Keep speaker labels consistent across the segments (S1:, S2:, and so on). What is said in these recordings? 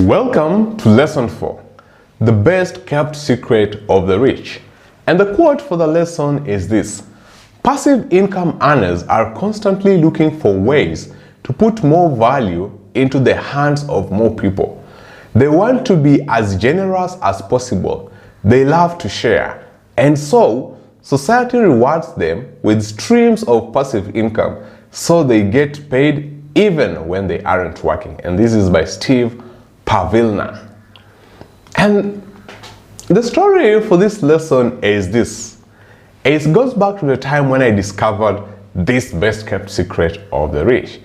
S1: Welcome to lesson 4, the best kept secret of the rich. And the quote for the lesson is this: passive income earners are constantly looking for ways to put more value into the hands of more people. They want to be as generous as possible. They love to share. And so, society rewards them with streams of passive income so they get paid even when they aren't working. And this is by Steve Pavilna. And the story for this lesson is this. It goes back to the time when I discovered this best kept secret of the rich.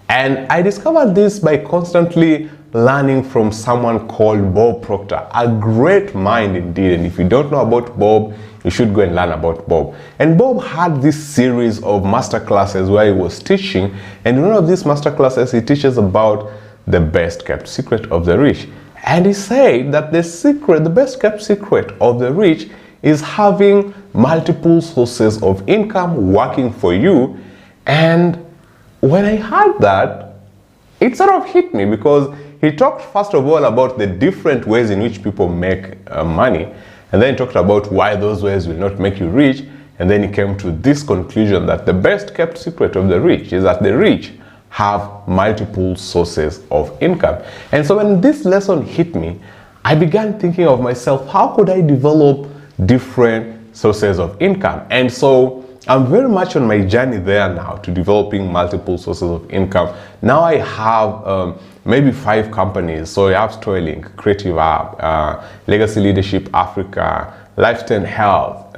S1: And I discovered this by constantly learning from someone called Bob Proctor, a great mind indeed. And if you don't know about Bob, you should go and learn about Bob. And Bob had this series of masterclasses where he was teaching, and in one of these masterclasses he teaches about the best kept secret of the rich. And he said that the best kept secret of the rich is having multiple sources of income working for you. And when I heard that, it sort of hit me, because he talked first of all about the different ways in which people make money, and then he talked about why those ways will not make you rich, and then he came to this conclusion that the best kept secret of the rich is that the rich have multiple sources of income. And so when this lesson hit me, I began thinking of myself, how could I develop different sources of income? And so I'm very much on my journey there now to developing multiple sources of income. Now I have maybe 5 companies. So I have Storylink, Creative App, Legacy Leadership Africa, Lifestyle Health,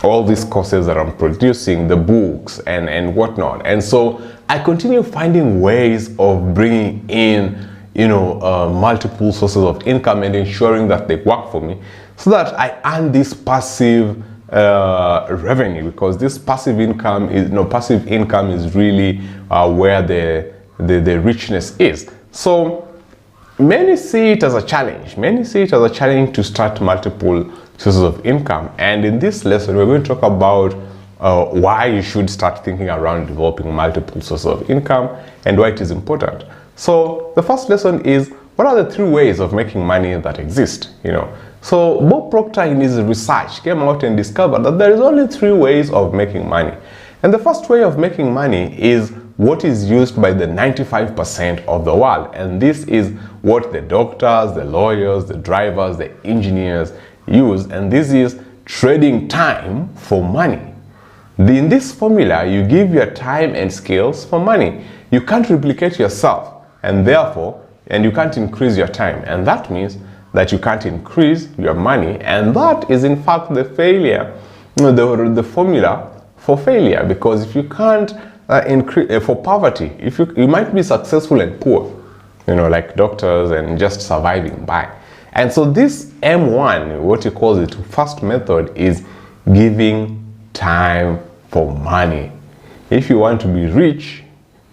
S1: all these courses that I'm producing, the books and whatnot. And so I continue finding ways of bringing in, multiple sources of income and ensuring that they work for me, so that I earn this passive revenue, because this passive income is really where the richness is. So many see it as a challenge. Many see it as a challenge to start multiple sources of income. And in this lesson, we're going to talk about why you should start thinking around developing multiple sources of income and why it is important. So the first lesson is, what are the 3 ways of making money that exist? So Bob Proctor in his research came out and discovered that there is only 3 ways of making money. And the first way of making money is what is used by the 95% of the world. And this is what the doctors, the lawyers, the drivers, the engineers use. And this is trading time for money. In this formula, you give your time and skills for money. You can't replicate yourself, and you can't increase your time. And that means that you can't increase your money. And that is in fact the failure, the formula for failure. Because if you can't increase, for poverty, you might be successful and poor, like doctors and just surviving by. And so this M1, what he calls it, first method, is giving time for money. If you want to be rich,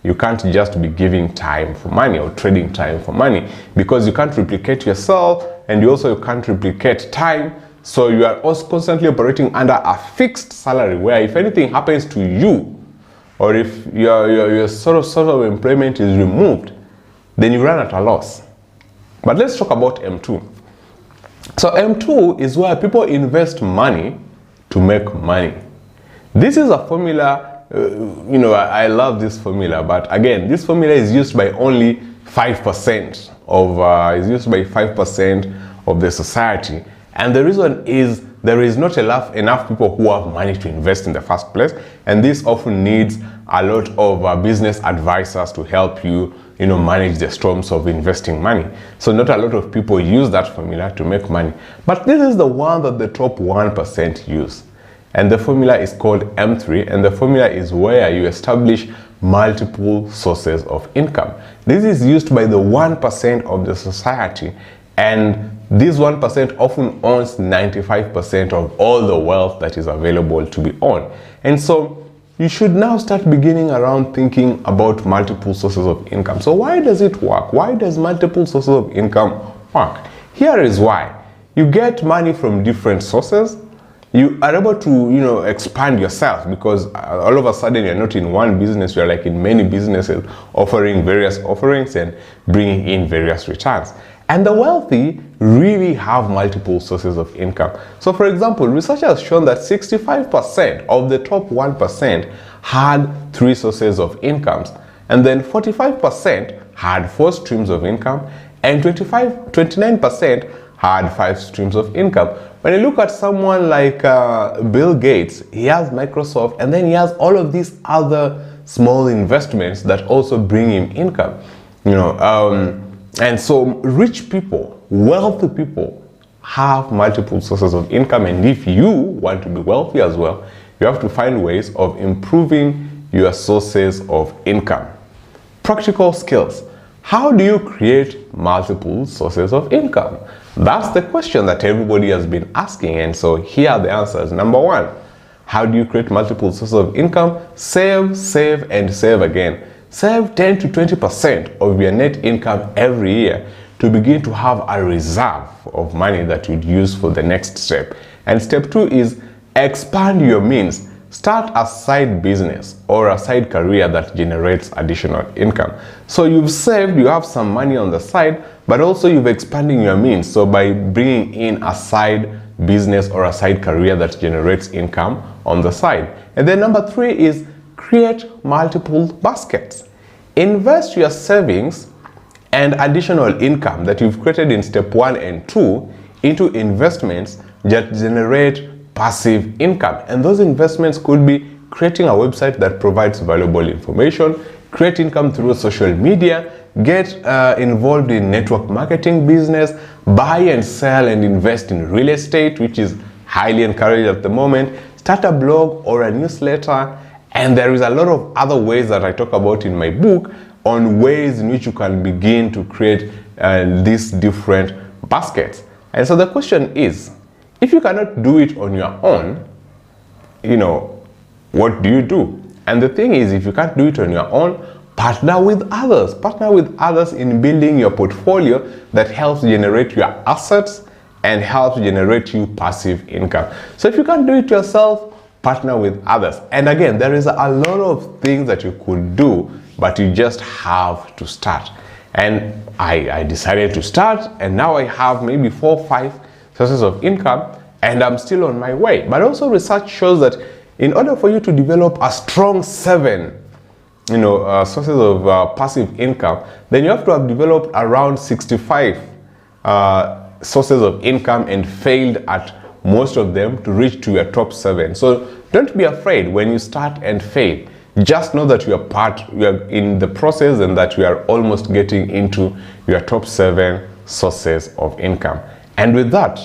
S1: you can't just be giving time for money or trading time for money, because you can't replicate yourself, and you also can't replicate time. So you are also constantly operating under a fixed salary, where if anything happens to you, or if your sort of employment is removed, then you run at a loss. But let's talk about M2. So M2 is where people invest money to make money. This is a formula, I love this formula, but again, this formula is used by only 5% of the society. And the reason is there is not enough people who have money to invest in the first place. And this often needs a lot of business advisors to help you, manage the storms of investing money. So not a lot of people use that formula to make money. But this is the one that the top 1% use. And the formula is called M3, and the formula is where you establish multiple sources of income. This is used by the 1% of the society, and this 1% often owns 95% of all the wealth that is available to be owned. And so you should now start beginning around thinking about multiple sources of income. So why does it work? Why does multiple sources of income work? Here is why. You get money from different sources, you are able to expand yourself, because all of a sudden you're not in one business, you're like in many businesses offering various offerings and bringing in various returns. And the wealthy really have multiple sources of income. So for example, research has shown that 65% of the top 1% had 3 sources of incomes, and then 45% had 4 streams of income, and 29% had 5 streams of income. When you look at someone like Bill Gates, he has Microsoft, and then he has all of these other small investments that also bring him income. And so rich people, wealthy people have multiple sources of income, and if you want to be wealthy as well, you have to find ways of improving your sources of income. Practical skills. How do you create multiple sources of income? That's the question that everybody has been asking, and so here are the answers. Number 1, how do you create multiple sources of income? Save, save, and save again. Save 10 to 20% of your net income every year to begin to have a reserve of money that you'd use for the next step. And step 2 is expand your means. Start a side business or a side career that generates additional income. So you've saved, you have some money on the side, but also you've expanding your means. So by bringing in a side business or a side career that generates income on the side. And then number 3 is create multiple baskets. Invest your savings and additional income that you've created in step 1 and 2 into investments that generate passive income. And those investments could be creating a website that provides valuable information, create income through social media, get involved in network marketing business, buy and sell and invest in real estate, which is highly encouraged at the moment, start a blog or a newsletter. And there is a lot of other ways that I talk about in my book on ways in which you can begin to create these different baskets. And so the question is, if you cannot do it on your own, what do you do? And the thing is, if you can't do it on your own, partner with others. Partner with others in building your portfolio that helps generate your assets and helps generate you passive income. So if you can't do it yourself, partner with others. And again, there is a lot of things that you could do, but you just have to start. And I decided to start, and now I have maybe 4 or 5 sources of income, and I'm still on my way. But also research shows that in order for you to develop a strong 7 sources of passive income, then you have to have developed around 65 sources of income and failed at most of them to reach to your top 7. So don't be afraid when you start and fail. Just know that you are in the process and that you are almost getting into your top 7 sources of income. And with that,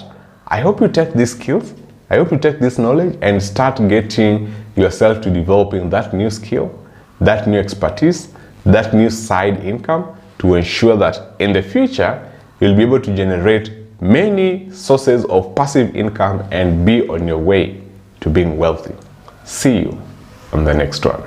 S1: I hope you take these skills, I hope you take this knowledge and start getting yourself to developing that new skill, that new expertise, that new side income to ensure that in the future, you'll be able to generate many sources of passive income and be on your way to being wealthy. See you on the next one.